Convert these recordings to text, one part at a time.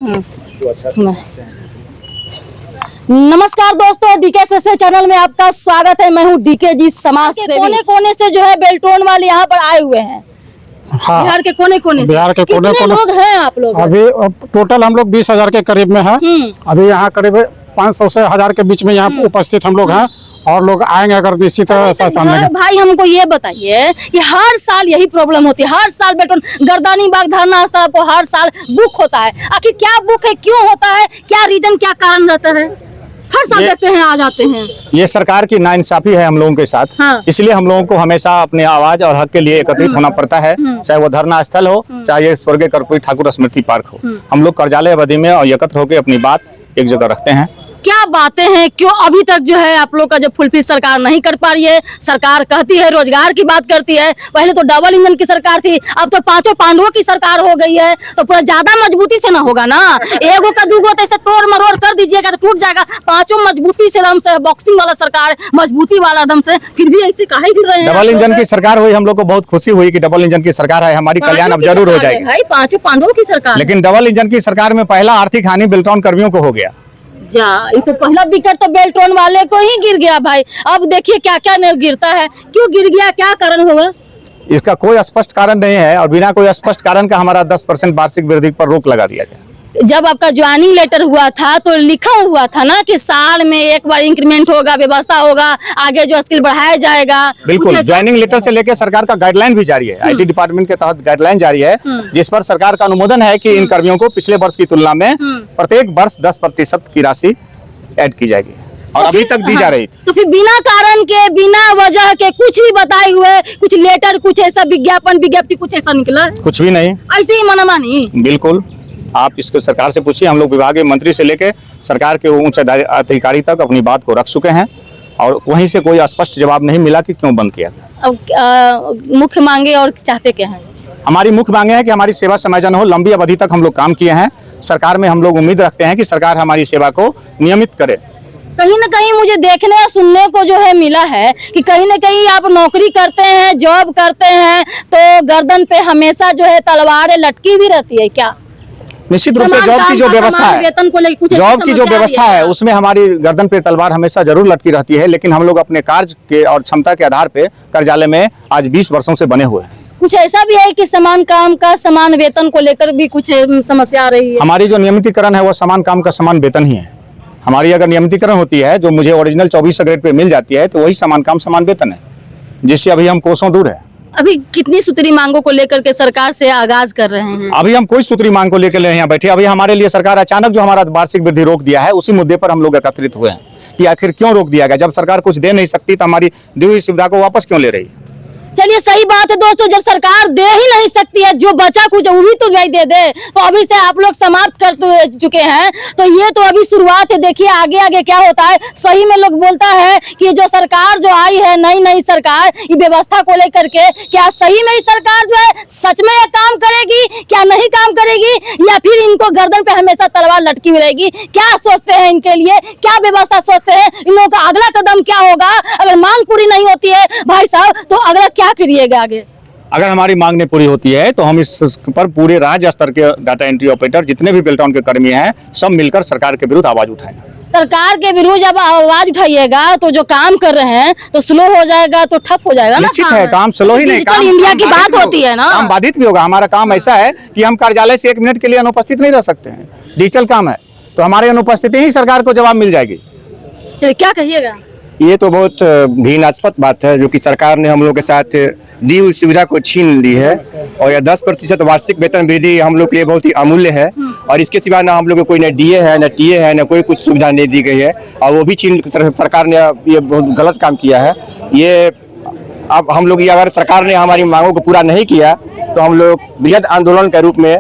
नमस्कार दोस्तों, DK special channel में आपका स्वागत है। मैं हूं डीके जी समाज से। कोने कोने से जो है बेल्टोन वाले यहाँ पर आए हुए हैं। हाँ, बिहार के कोने कोने से। बिहार के कोने कोने लोग हैं आप लोग? अभी टोटल हम लोग 20,000 के करीब में हैं। अभी यहाँ करीब 500 से 1000 के बीच में यहाँ उपस्थित हम लोग हैं और लोग आएंगे अगर निश्चित सामने। भाई हमको ये बताइए कि हर साल यही प्रॉब्लम होती है, हर साल बेल्टोन गर्दानी बाग धरना स्थल को हर साल बुक होता है। आखिर क्या बुक है, क्यों होता है, क्या रीजन, क्या कारण रहता है? हर साल देखते हैं आ जाते हैं। ये सरकार की नाइंसाफी है हम लोगों के साथ। हाँ। इसलिए हम लोगों को हमेशा अपने आवाज और हक के लिए एकत्रित होना पड़ता है, चाहे वो धरना स्थल हो, चाहे स्वर्गीय कर्पूरी ठाकुर स्मृति पार्क हो। हम लोग कार्यालय अवधि में और एकत्र होकर अपनी बात एक जगह रखते हैं। क्या बातें हैं, क्यों अभी तक जो है आप लोग का जो फुलफिल सरकार नहीं कर पा रही है? सरकार कहती है रोजगार की बात करती है, पहले तो डबल इंजन की सरकार थी, अब तो पांचों पांडवों की सरकार हो गई है, तो पूरा ज्यादा मजबूती से ना होगा ना। एगो का दूगो तो ऐसे तोड़ मरोड़ कर दीजिएगा तो टूट जाएगा। पांचों मजबूती से दम से, बॉक्सिंग वाला सरकार, मजबूती वाला दम से, फिर भी ऐसे काहे गिर रहे हैं? डबल इंजन की सरकार हुई, हम लोग को बहुत खुशी हुई कि डबल इंजन की सरकार है, हमारी कल्याण अब जरूर हो जाएगी। भाई पांचों पांडवों की सरकार, लेकिन डबल इंजन की सरकार में पहला आर्थिक हानि बेल्टोन कर्मियों को हो गया। जा, ये तो पहला विकेट तो बेल्टोन वाले को ही गिर गया भाई। अब देखिए क्या क्या गिरता है, क्यों गिर गया, क्या कारण होगा? इसका कोई स्पष्ट कारण नहीं है और बिना कोई स्पष्ट कारण का हमारा 10% वार्षिक वृद्धि पर रोक लगा दिया गया। जब आपका ज्वाइनिंग लेटर हुआ था तो लिखा हुआ था ना कि साल में एक बार इंक्रीमेंट होगा, व्यवस्था होगा, आगे जो स्किल बढ़ाया जाएगा। बिल्कुल, ज्वाइनिंग लेटर से लेकर सरकार का गाइडलाइन भी जारी है, आईटी डिपार्टमेंट के तहत गाइडलाइन जारी है, जिस पर सरकार का अनुमोदन है कि इन कर्मियों को पिछले वर्ष की तुलना में प्रत्येक वर्ष 10% की राशि ऐड की जाएगी और अभी तक दी जा रही थी। तो फिर बिना कारण के, बिना वजह के, कुछ भी बताए हुए, कुछ लेटर, कुछ ऐसा विज्ञापन, विज्ञप्ति कुछ ऐसा निकला? कुछ भी नहीं, ऐसे ही मनमानी। बिल्कुल, आप इसको सरकार से पूछिए। हम लोग विभागीय मंत्री से लेके सरकार के उच्च अधिकारी तक अपनी बात को रख चुके हैं और वहीं से कोई स्पष्ट जवाब नहीं मिला कि क्यों बंद किया गया। अब मुख्य मांगे और चाहते क्या हैं? हमारी मुख्य मांगे है कि हमारी सेवा समायोजन हो। लंबी अवधि तक हम लोग काम किए हैं सरकार में, हम लोग उम्मीद रखते हैं कि सरकार हमारी सेवा को नियमित करे। कहीं न कहीं मुझे देखने और सुनने को जो है मिला है कि कहीं न कहीं आप नौकरी करते हैं, जॉब करते हैं, तो गर्दन पे हमेशा जो है तलवारें लटकी भी रहती है क्या? निश्चित रूप से जॉब की जो व्यवस्था है, जॉब की जो व्यवस्था है उसमें हमारी गर्दन पे तलवार हमेशा जरूर लटकी रहती है, लेकिन हम लोग अपने कार्य के और क्षमता के आधार पे कार्यालय में आज 20 वर्षों से बने हुए हैं। कुछ ऐसा भी है कि समान काम का समान वेतन को लेकर भी कुछ समस्या आ रही है? हमारी जो नियमितीकरण है वो समान काम का समान वेतन ही है। हमारी अगर नियमितीकरण होती है जो मुझे ओरिजिनल 24 ग्रेड पे मिल जाती है तो वही समान काम समान वेतन है, जिससे अभी हम कोसों दूर है। अभी कितनी सूत्री मांगों को लेकर के सरकार से आगाज कर रहे हैं? अभी हम कोई सूत्री मांग को लेकर यहाँ बैठे। अभी हमारे लिए सरकार अचानक जो हमारा वार्षिक वृद्धि रोक दिया है उसी मुद्दे पर हम लोग एकत्रित हुए हैं कि आखिर क्यों रोक दिया गया। जब सरकार कुछ दे नहीं सकती तो हमारी दी हुई सुविधा को वापस क्यों ले रही है? चलिए सही बात है दोस्तों, जब सरकार दे ही नहीं सकती है, जो बचा कुछ वो भी तो दे दे। तो अभी से आप लोग समाप्त कर चुके हैं, तो ये तो अभी शुरुआत है। देखिए आगे आगे क्या होता है। सही में लोग बोलता है कि जो सरकार जो आई है, नई सरकार, ये व्यवस्था को लेकर के, क्या सही में सरकार जो है सच में काम करेगी, क्या नहीं काम करेगी, या फिर इनको गर्दन पे हमेशा तलवार लटकी हुई रहेगी? क्या सोचते हैं इनके लिए, क्या व्यवस्था सोचते हैं? इन लोगों का अगला कदम क्या होगा? अगर मांग पूरी नहीं होती है भाई साहब तो अगला क्या करिएगा आगे? अगर हमारी मांग नहीं पूरी होती है तो हम इस पर पूरे राज्य स्तर के डाटा एंट्री ऑपरेटर जितने भी बेल्टोन के कर्मी हैं सब मिलकर सरकार के विरुद्ध आवाज उठाएंगे। सरकार के विरुद्ध जब आवाज उठाइएगा तो जो काम कर रहे हैं तो स्लो हो जाएगा, तो ठप हो जाएगा ना। निश्चित है, काम स्लो ही नहीं, काम इंडिया की बात होती है ना, काम बाधित भी होगा। हमारा काम ऐसा है कि हम कार्यालय से 1 मिनट के लिए अनुपस्थित नहीं रह सकते हैं, डिजिटल काम है, तो हमारी अनुपस्थिति ही सरकार को जवाब मिल जाएगी। चलिए क्या कहिएगा? ये तो बहुत घृणास्पद बात है जो कि सरकार ने हम लोग के साथ दी हुई सुविधा को छीन ली है और यह 10% वार्षिक वेतन वृद्धि हम लोग के लिए बहुत ही अमूल्य है और इसके सिवा ना हम लोग को कोई न डीए है, न टीए है, न कोई कुछ सुविधा नहीं दी गई है और वो भी छीन सरकार ने ये बहुत गलत काम किया है। ये अब हम लोग अगर सरकार ने हमारी मांगों को पूरा नहीं किया तो हम लोग बृहद आंदोलन के रूप में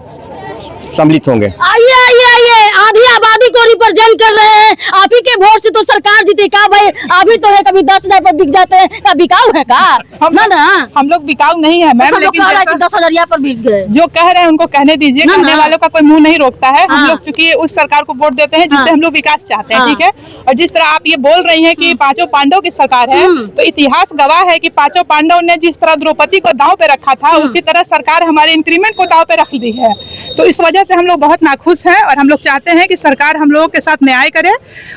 सम्मिलित होंगे। आइए आइए आइए, आधी आबादी मोदी को रिप्रेजेंट कर रहे हैं। आप ही के वोट से तो सरकार जीती का भाई। अभी तो है कभी 10,000 पर बिक जाते हैं, क्या बिकाऊ है का? ना हम लोग बिकाऊ नहीं है मैम, लेकिन 10,000 यहाँ पर बिक गए। जो कह रहे हैं उनको कहने दीजिए, कहने वालों का कोई मुंह नहीं रोकता है। हम लोग चूंकि उस सरकार को वोट देते हैं जिससे हम लोग विकास चाहते हैं, ठीक है। और जिस तरह आप ये बोल रही हैं कि पांचों पांडव की सरकार है, तो इतिहास गवाह है कि पांचों पांडव ने जिस तरह द्रौपदी को दांव पे रखा था, उसी तरह सरकार हमारे इंक्रीमेंट को दांव पे रख दी है। तो इस वजह से हम लोग बहुत नाखुश हैं और हम लोग चाहते हैं कि सरकार हम लोगों के साथ न्याय करे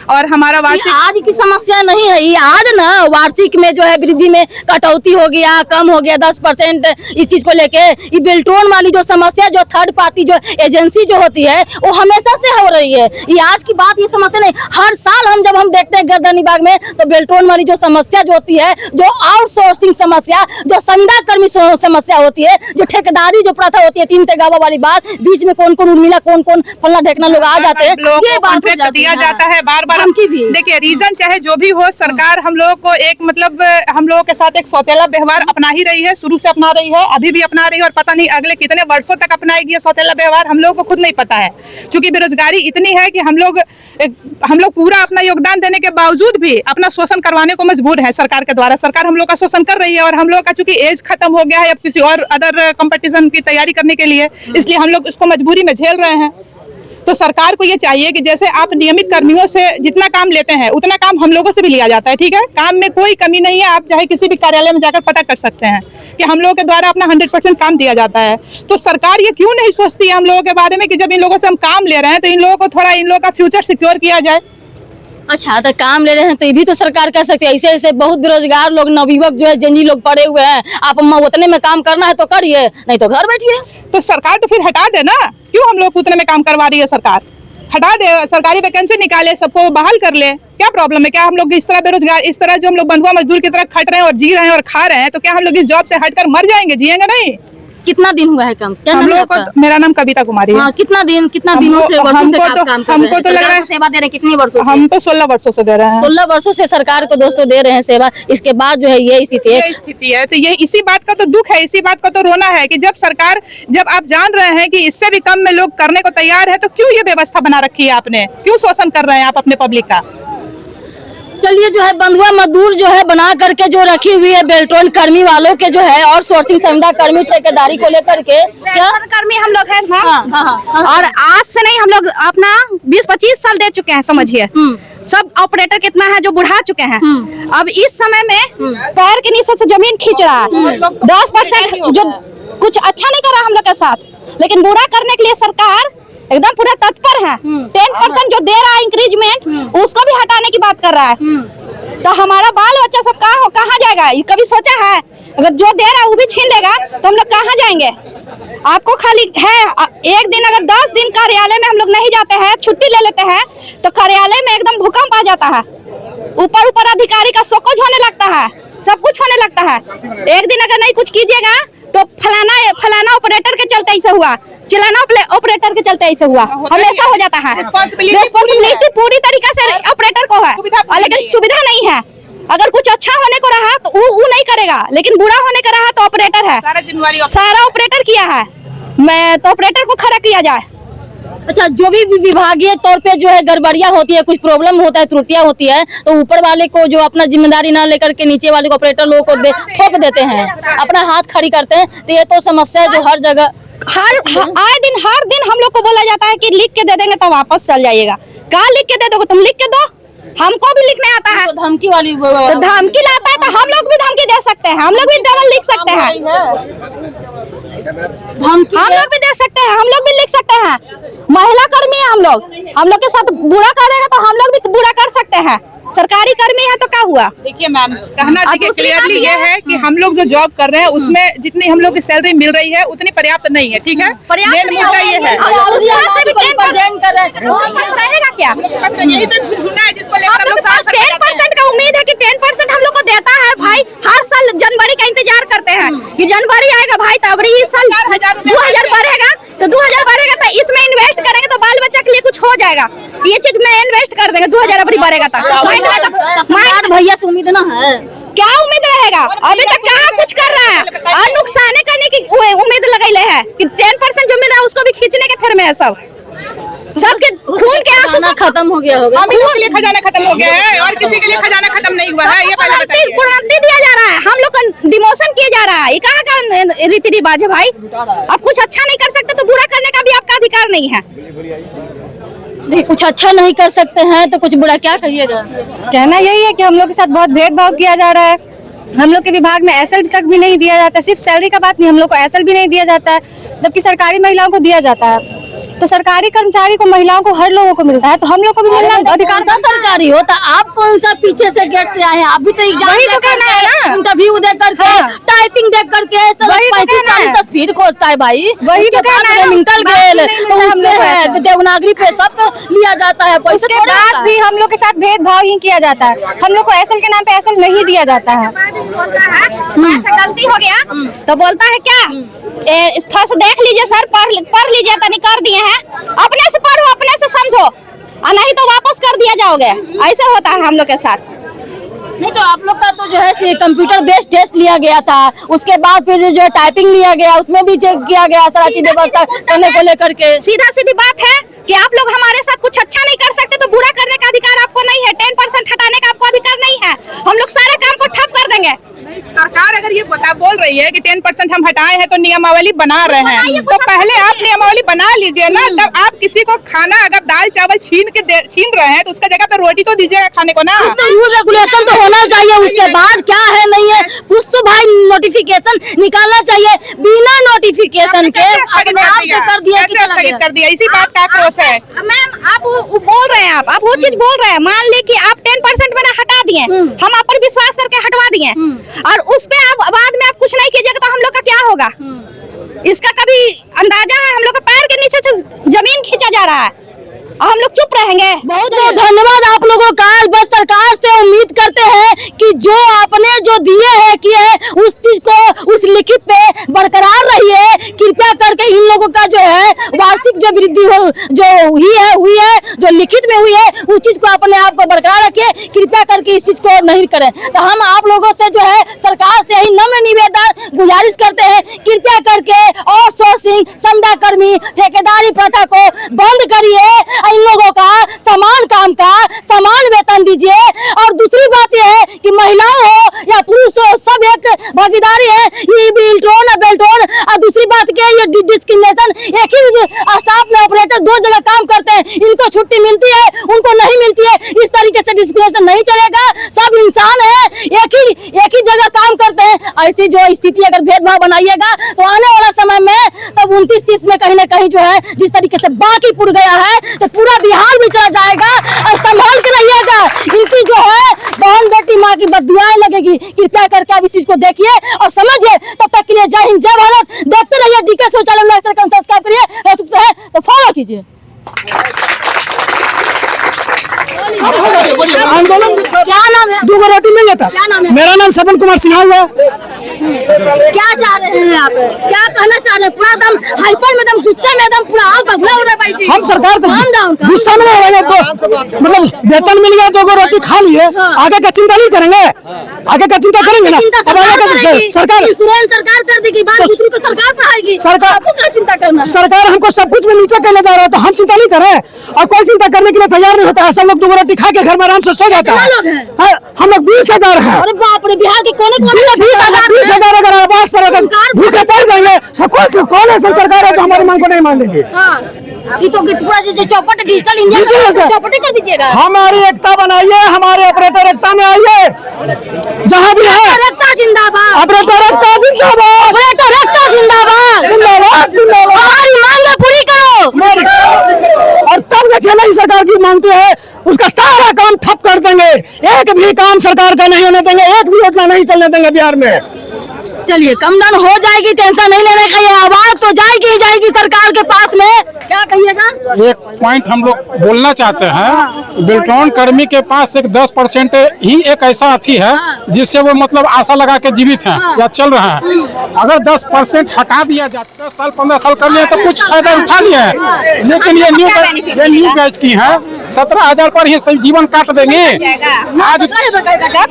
और हमारा वार्षिक आज की समस्या नहीं है ये। आज ना वार्षिक में जो है वृद्धि में कटौती हो गया, कम हो गया 10% इस चीज को लेके। ये बेल्ट्रॉन वाली जो समस्या, जो थर्ड पार्टी जो एजेंसी जो होती है, वो हमेशा से हो रही है। ये आज की बात, ये समस्या नहीं। हर साल जब हम देखते हैं गर्दनी बाग में, तो बेल्ट्रॉन वाली जो समस्या जो होती है, जो आउटसोर्सिंग समस्या, जो संविदा कर्मी समस्या होती है, जो ठेकेदारी जो प्रथा होती है, 3 तेगावा वाली बात, बीच में कौन कौन उर्मिला, कौन कौन फलना ढेकना लोग आ जाते हैं, ये बात दिया जाता है बार बार। देखिए रीजन चाहे जो भी हो, सरकार हम लोगों को एक मतलब हम लोगों के साथ एक सौतेला व्यवहार अपना ही रही है, शुरू से अपना रही है, अभी भी अपना रही है और पता नहीं अगले कितने वर्षों तक अपनाएगी ये सौतेला व्यवहार, हम लोगों को खुद नहीं पता है। क्योंकि बेरोजगारी इतनी है कि हम लोग पूरा अपना योगदान देने के बावजूद भी अपना शोषण करवाने को मजबूर है सरकार के द्वारा। सरकार हम लोग का शोषण कर रही है और हम लोग का चूंकि एज खत्म हो गया है अब किसी और अदर कंपटीशन की तैयारी करने के लिए, इसलिए हम लोग इसको मजबूरी में झेल रहे हैं। तो सरकार को ये चाहिए कि जैसे आप नियमित कर्मियों से जितना काम लेते हैं उतना काम हम लोगों से भी लिया जाता है, ठीक है। काम में कोई कमी नहीं है, आप चाहे किसी भी कार्यालय में जाकर पता कर सकते हैं कि हम लोगों के द्वारा अपना 100% काम दिया जाता है। तो सरकार ये क्यों नहीं सोचती है हम लोगों के बारे में कि जब इन लोगों से हम काम ले रहे हैं तो इन लोगों को थोड़ा इन लोगों का फ्यूचर सिक्योर किया जाए। अच्छा, तो काम ले रहे हैं तो ये भी तो सरकार कह सकती है। ऐसे ऐसे बहुत बेरोजगार लोग, नवयुवक जो है, जेनजी लोग पड़े हुए हैं, आप उतने में काम करना है तो करिए, नहीं तो घर बैठिए। तो सरकार तो फिर हटा दे ना, क्यों हम लोग उतने में काम करवा रही है सरकार? हटा दे, सरकारी वैकेंसी निकाले, सबको बहाल कर ले, क्या प्रॉब्लम है? क्या हम लोग इस तरह बेरोजगार, इस तरह जो हम लोग बंधुआ मजदूर की तरह खट रहे हैं और जी रहे हैं और खा रहे हैं, तो क्या हम लोग इस जॉब से हटकर मर जाएंगे? जिएंगे नहीं। कितना दिन हुआ है काम? क्या हम लोग को, मेरा नाम कविता कुमारी है। कितना दिनों से वर्षों से काम कर रहे हैं? हमको तो लग रहा है सेवा दे रहे हैं कितनी वर्षों से? हम तो 16 वर्षों से दे रहे हैं। 16 वर्षों से सरकार को दोस्तों दे रहे हैं सेवा, इसके बाद जो है ये स्थिति है। तो ये इसी बात का तो दुख है, इसी बात का तो रोना है कि जब आप जान रहे हैं कि इससे भी कम में लोग करने को तैयार है, तो क्यों ये व्यवस्था बना रखी है आपने? क्यों शोषण कर रहे हैं आप अपने पब्लिक का? चलिए, जो है बंधुआ मजदूर जो है बना करके जो रखी हुई है बेल्ट्रॉन कर्मी वालों के जो है, और सोर्सिंग संविदा कर्मी ठेकेदारी को लेकर के, क्या कर्मी हम लोग हैं और आज से नहीं, हम लोग अपना 20-25 साल दे चुके हैं, समझिए। सब ऑपरेटर कितना है जो बुढ़ा चुके हैं। अब इस समय में पैर के नीचे से जमीन खींच रहा है। 10% जो कुछ अच्छा नहीं कर रहा हम लोग के साथ, लेकिन बुरा करने के लिए सरकार एकदम पूरा तत्पर है। 10% जो दे रहा है इंक्रीजमेंट, उसको भी हटाने की बात कर रहा है। तो हमारा बाल बच्चा सब कहाँ जाएगा? ये कभी सोचा है? अगर जो दे रहा है वो भी छीन लेगा तो हम लोग कहाँ जाएंगे? आपको खाली है एक दिन, अगर 10 दिन कार्यालय में हम लोग नहीं जाते हैं, छुट्टी ले लेते हैं, तो कार्यालय में एकदम भूकंप आ जाता है। ऊपर अधिकारी का शोकज होने लगता है, सब कुछ होने लगता है। एक दिन अगर नहीं कुछ कीजिएगा तो फलाना ऑपरेटर के चलते ऐसे हुआ, चिलाना ऑपरेटर के चलते ऐसे हुआ, हमेशा हो जाता है। रिस्पॉन्सिबिलिटी पूरी तरीके से ऑपरेटर को है, लेकिन सुविधा नहीं है। अगर कुछ अच्छा होने को रहा तो वो नहीं करेगा, लेकिन बुरा होने का रहा तो ऑपरेटर है, सारा ऑपरेटर किया है। मैं तो ऑपरेटर को खड़ा किया जाए। अच्छा, जो भी विभागीय तौर पे जो है गड़बड़ियां होती है, कुछ प्रॉब्लम होता है, त्रुटियां होती है, तो ऊपर वाले को जो अपना जिम्मेदारी ना लेकर के नीचे वाले को, ऑपरेटर लोगों को थोप देते हैं, अपना हाथ खड़ी करते हैं। तो ये तो समस्या जो हर जगह हर दिन हम लोग को बोला जाता है कि लिख के दे देंगे तो वापस चल जाइएगा। कहाँ लिख के दे दोगे? तुम लिख के दो, हमको भी लिखने आता है। तो धमकी वाली तो धमकी लाता है तो हम लोग भी धमकी दे सकते हैं, हम लोग भी डबल लिख सकते हैं, हम लोग भी दे सकते हैं, हम लोग भी लिख सकते हैं। महिला कर्मी है हम लोग के साथ बुरा करेगा तो हम लोग भी बुरा कर सकते हैं। सरकारी कर्मी है तो क्या हुआ? देखिए मैम, कहना देखिए क्लियरली ये है कि हम लोग जो जॉब कर रहे हैं उसमें जितनी हम लोग की सैलरी मिल रही है उतनी पर्याप्त नहीं है, ठीक है। मेन मुद्दा ये है, रहेगा क्या? यही तो झुनझुना है जिसको लेकर हम लोग 10% का उम्मीद है कि 10% हम लोग को देता है भाई। हर साल जनवरी का इंतजार करते हैं कि जनवरी आएगा भाई, तब इस साल 2000 बढ़ेगा तो 2000 बढ़ेगा तो इसमें इन्वेस्ट करेंगे तो बाल बच्चा के लिए कुछ हो जाएगा। ये चीज में इन्वेस्ट कर देंगे, 2000 अभी बढ़ेगा तो भैया से उम्मीद ना है, क्या उम्मीद रहेगा? अभी तक कहाँ कुछ कर रहा है और नुकसान करने की उम्मीद लगाई है कि 10% जो मिला उसको भी खींचने के फिर में है। सबके खून के खजाना खत्म हो गया होगा। हम लोगों के लिए खजाना खत्म हो गया है और किसी के लिए खजाना खत्म नहीं हुआ है। ये पहले बताइए। प्रोन्नति दिया जा रहा है, हम लोग को डिमोशन किया जा रहा है, ये कहाँ का रीति रिवाज है भाई? आप कुछ अच्छा नहीं कर सकते तो बुरा करने का भी आपका अधिकार नहीं है। नहीं, कुछ अच्छा नहीं कर सकते हैं तो कुछ बुरा क्या कहिएगा? कहना यही है कि हम लोग के साथ बहुत भेदभाव किया जा रहा है। हम लोग के विभाग में एसएल तक भी नहीं दिया जाता, सिर्फ सैलरी का बात नहीं, हम लोग को एसएल भी नहीं दिया जाता है, जबकि सरकारी महिलाओं को दिया जाता है। तो सरकारी कर्मचारी को, महिलाओं को, हर लोगों को मिलता है, तो हम लोग को भी मिलना अधिकार। सरकारी हो तो आप कौन सा पीछे से गेट से आए हैं? आप भी तो एग्जाम वही तो कहना है ना, इंटरव्यू दे करके, टाइपिंग देख करके 35-40 स्पीड खोजता है भाई। वही तो कहना है, निकल गए तो हम लोग देवनागरी पे सब लिया जाता है। उसके बाद भी हम लोग के साथ भेदभाव ही किया जाता है। हम लोग को एसएल के नाम पे एसएल नहीं दिया जाता है। गलती हो गया तो बोलता है क्या, थोड़ा सा देख लीजिए सर, पढ़ लीजिए, तनी कर दिए हैं, अपने से पढ़ो, अपने से समझो, और नहीं तो वापस कर दिया जाओगे। ऐसा होता है हम लोग के साथ। नहीं तो आप लोग का तो जो है कंप्यूटर बेस्ड टेस्ट लिया गया था, उसके बाद फिर जो टाइपिंग लिया गया उसमें भी चेक किया गया सारा चीज व्यवस्था करने को लेकर के। सीधा सीधी बात है कि आप लोग हमारे साथ कुछ अच्छा नहीं कर सकते तो बुरा करने का अधिकार आपको नहीं है, 10% हटाने का आपको अधिकार नहीं है। हम लोग सारे काम को ठप कर देंगे। सरकार अगर ये बोल रही है कि 10% हम हटाए हैं तो नियमावली बना रहे हैं, तो पहले आप नियमावली बना लीजिए ना। तब आप किसी को खाना अगर दाल चावल छीन रहे हैं तो उसका जगह पे रोटी तो दीजिएगा खाने को ना। रूल रेगुलेशन तो होना चाहिए, उसके बाद क्या है नहीं है कुछ तो भाई नोटिफिकेशन निकालना चाहिए। बिना नोटिफिकेशन के अपने आप से कर दिया कि चला गया। कर दिया, इसी बात का आक्रोश है। मैम आप बोल रहे हैं, आप वो चीज बोल रहे हैं, मान ली कि आप 10% मैंने हटा दिए, हम आप पर विश्वास करके हटवा दिए, और उस पे आप बाद में आप कुछ नहीं कीजिएगा तो हम लोग का क्या होगा? इसका कभी अंदाजा है? हम लोग का पैर के नीचे से जमीन खींचा जा रहा है और हम लोग चुप रहेंगे। बहुत बहुत धन्यवाद आप लोगों का। बस सरकार से उम्मीद करते हैं कि जो आपने जो दिए हैं किए हैं उस चीज को, उस लिखित पे बरकरार रहिए। कृपया करके इन लोगों का जो है वार्षिक जो वृद्धि हो जो हुई है जो लिखित में हुई है उस चीज को अपने आप को बरकरार रखिए। कृपया करके इस चीज को नहीं करें। तो हम आप लोगों से जो है सरकार से यही नम्र निवेदन गुजारिश करते हैं, कृपया करके आउटसोर्सिंग, संविदा कर्मी, ठेकेदारी प्रथा को बंद करिए। इन लोगों का समान काम का समान वेतन दीजिए। और दूसरी बात यह है कि महिलाओं हो या पुरुष हो सब एक भागीदारी है, ये बिल्टोन बेल्टोन। और दूसरी बात क्या है, ये डिस्क्रिमिनेशन, एक ही स्टाफ में ऑपरेटर 2 जगह काम करते हैं, इनको छुट्टी मिलती है उनको नहीं मिलती है, इस तरीके से डिस्क्रिमिनेशन नहीं चलेगा। सब इंसान है, एक ही जगह काम करते हैं। ऐसी जो स्थिति अगर भेदभाव बनाइएगा तो आने वाला समय में तब 29-30 में कहीं ना कहीं जो है जिस तरीके से बांकीपुर गया है तो पूरा बिहार भी चला जाएगा। और संभाल के रहिएगा, इनकी जो है बहन बेटी माँ की बददुआएं लगेगी। कृपया करके आप इस चीज को देखिए और समझिए। तब तक के लिए जय हिंद, जय भारत। देखते रहिए DK शौचालय लाइक सब्सक्राइब करिए, तो फॉलो कीजिए। आंदोलन क्या नाम है? 2 रोटी मिल जाता। क्या नाम है? मेरा नाम सपन कुमार सिन्हा हुआ। क्या चाह रहे हैं आप? क्या कहना चाह रहे हैं? पूरा दम हाइपर में, दम गुस्से में, दम पूरा आग बबला हो रहा है भाई जी। हम सरकार से गुस्सा में रहेंगे तो मतलब वेतन मिल गया 2 रोटी खा लिए, आगे का चिंता नहीं करेंगे? आगे का चिंता करेंगे ना? अब आगे का सरकार इंश्योरेंस सरकार कर देगी, बात दूसरी को सरकार पढ़ाएगी। सरकार आपको क्या चिंता करना? सरकार हमको सब कुछ में नीचे करने जा रहा है तो हम चिंता नहीं करें? और कोई चिंता करने के लिए तैयार नहीं होता है। सब लोग 2 रोटी खा के घर में आराम से सो जाता है। लोग हैं? हम लोग 20,000 हैं। अरे बाप रे, बिहार के कोने कोने में 20,000 अगर आवास पर अगर भूखे पड़ जाएंगे तो कौन ऐसा सरकार है जो हमारी मांग को नहीं मान लेगी? ये तो पूरा चौपट डिजिटल इंडिया चौपट कर दीजिएगा। हमारी एकता बनाइए, हमारे ऑपरेटर एकता में आइए, जहाँ भी है एकता जिंदाबाद, ऑपरेटर एकता जिंदाबाद, ऑपरेटर एकता जिंदाबाद, जिंदाबाद जिंदाबाद। हमारी मांग पूरी करो। और तब देखिए नहीं सरकार की मांगती है उसका सारा काम ठप कर देंगे। एक भी काम सरकार का नहीं होने देंगे, एक भी योजना नहीं चलने देंगे बिहार में। चलिए कम डाउन हो जाएगी, टेंशन नहीं लेने का। ये आवाज तो जाएगी ही जाएगी सरकार के पास में। क्या कहिएगा? एक पॉइंट हम लोग बोलना चाहते हैं, बिल्टोन कर्मी के पास एक 10% ही एक ऐसा अथी है जिससे वो मतलब आशा लगा के जीवित हैं या चल रहे हैं। अगर 10% हटा दिया जाए, 10 साल 15 साल कर लिए तो कुछ फायदा उठा लिया है। लेकिन ये न्यू बैच की है 17,000 पर ही सब जीवन काट देंगे। आज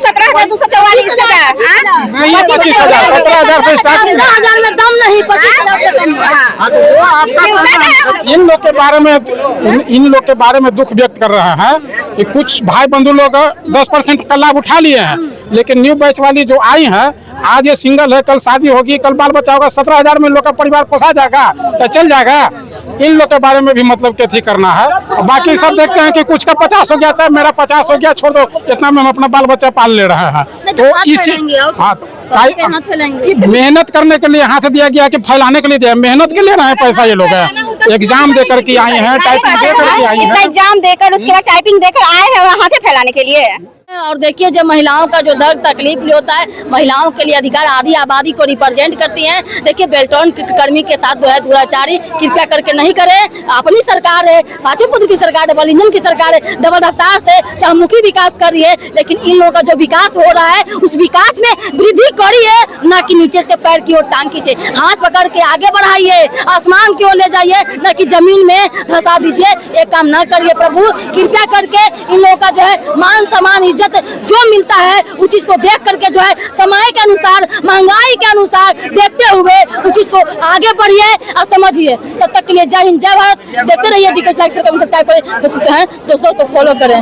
17,244 नहीं 25,000, 17,000 से स्टार्ट। 15,000 में कम नहीं, 25,000 से कम। इन लोग के बारे में दुख व्यक्त कर रहे हैं कि कुछ भाई बंधु लोग 10% का लाभ उठा लिए हैं, लेकिन न्यू बैच वाली जो आई हैं, आज ये सिंगल है, कल शादी होगी, कल बाल बच्चा होगा, 17,000 में लोग का परिवार पोसा जाएगा तो चल जाएगा। इन लोग के बारे में भी मतलब क्या थी करना है। बाकी सब देखते हैं कि कुछ का 50 हो गया था, मेरा 50 हो गया, छोड़ दो, इतना में हम अपना बाल बच्चा पाल ले रहे हैं। तो इसी मेहनत करने के लिए हाथ दिया गया कि फैलाने के लिए दिया, मेहनत के लिए रहे पैसा ये लोग है। एग्जाम देकर के आई हैं, टाइपिंग देकर के आई हैं, एग्जाम देकर उसके बाद टाइपिंग देकर आए हैं हाथे फैलाने के लिए। और देखिए जो महिलाओं का जो दर्द तकलीफ होता है, महिलाओं के लिए अधिकार आधी आबादी को रिप्रेजेंट करती हैं। देखिए बेल्ट्रॉन कर्मी के साथ जो है दुराचारी कृपया करके नहीं करें। अपनी सरकार है, पांचों पुत्र की सरकार, डबल इंजन की सरकार है, डबल रफ्तार से चहुमुखी विकास कर रही है, लेकिन इन लोगों का जो विकास हो रहा है उस विकास में वृद्धि करिए, न कि नीचे के पैर की ओर टांग खींचे। हाथ पकड़ के आगे बढ़ाइए, आसमान की ओर ले जाइए, न कि जमीन में धंसा दीजिए। एक काम न करिए प्रभु, कृपया करके इन लोगों का जो है मान सम्मान जो मिलता है उस चीज को देख करके जो है समय के अनुसार, महंगाई के अनुसार देखते हुए उस चीज को आगे बढ़िए और समझिए। तब तक के लिए जय हिंद, जय भारत। देखते रहिए डिजिटल लाइक, सब्सक्राइब करें, दोस्तों तो फॉलो करें।